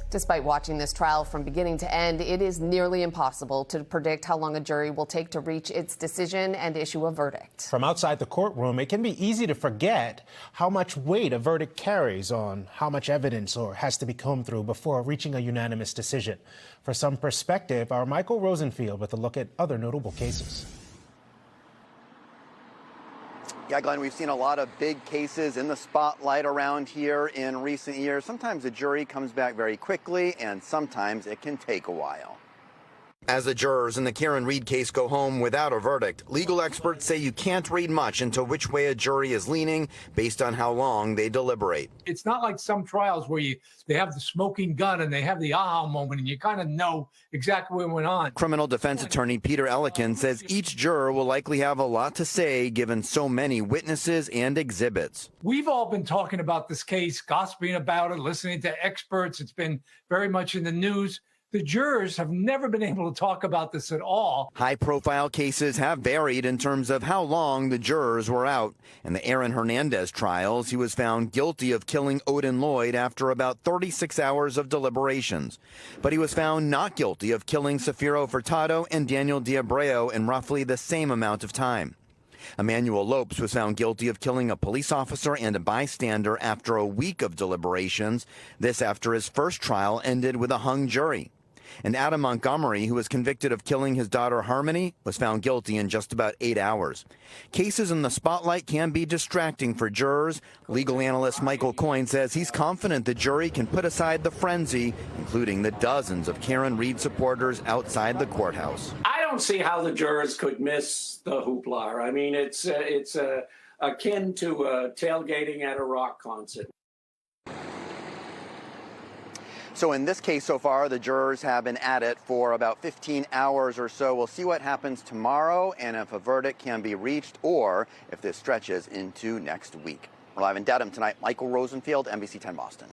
Despite watching this trial from beginning to end, it is nearly impossible to predict how long a jury will take to reach its decision and issue a verdict. From outside the courtroom, it can be easy to forget how much weight a verdict carries on how much evidence or has to be combed through before reaching a unanimous decision. For some perspective, our Michael Rosenfield with a look at other notable cases. Yeah, Glenn, we've seen a lot of big cases in the spotlight around here in recent years. Sometimes the jury comes back very quickly, and sometimes it can take a while. As the jurors in the Karen Reed case go home without a verdict, legal experts say you can't read much into which way a jury is leaning based on how long they deliberate. It's not like some trials where they have the smoking gun and they have the aha moment and you kind of know exactly what went on. Criminal defense attorney Peter Ellikin says each juror will likely have a lot to say given so many witnesses and exhibits. We've all been talking about this case, gossiping about it, listening to experts. It's been very much in the news. The jurors have never been able to talk about this at all. High-profile cases have varied in terms of how long the jurors were out. In the Aaron Hernandez trials, he was found guilty of killing Odin Lloyd after about 36 hours of deliberations. But he was found not guilty of killing Safiro Furtado and Daniel D'Abreu in roughly the same amount of time. Emmanuel Lopes was found guilty of killing a police officer and a bystander after a week of deliberations. This after his first trial ended with a hung jury. And Adam Montgomery, who was convicted of killing his daughter Harmony, was found guilty in just about 8 hours. Cases in the spotlight can be distracting for jurors. Legal analyst Michael Coyne says he's confident the jury can put aside the frenzy, including the dozens of Karen Reed supporters outside the courthouse. I don't see how the jurors could miss the hoopla. I mean, it's akin to tailgating at a rock concert. So in this case so far, the jurors have been at it for about 15 hours or so. We'll see what happens tomorrow and if a verdict can be reached or if this stretches into next week. We're live in Dedham tonight. Michael Rosenfield, NBC 10 Boston.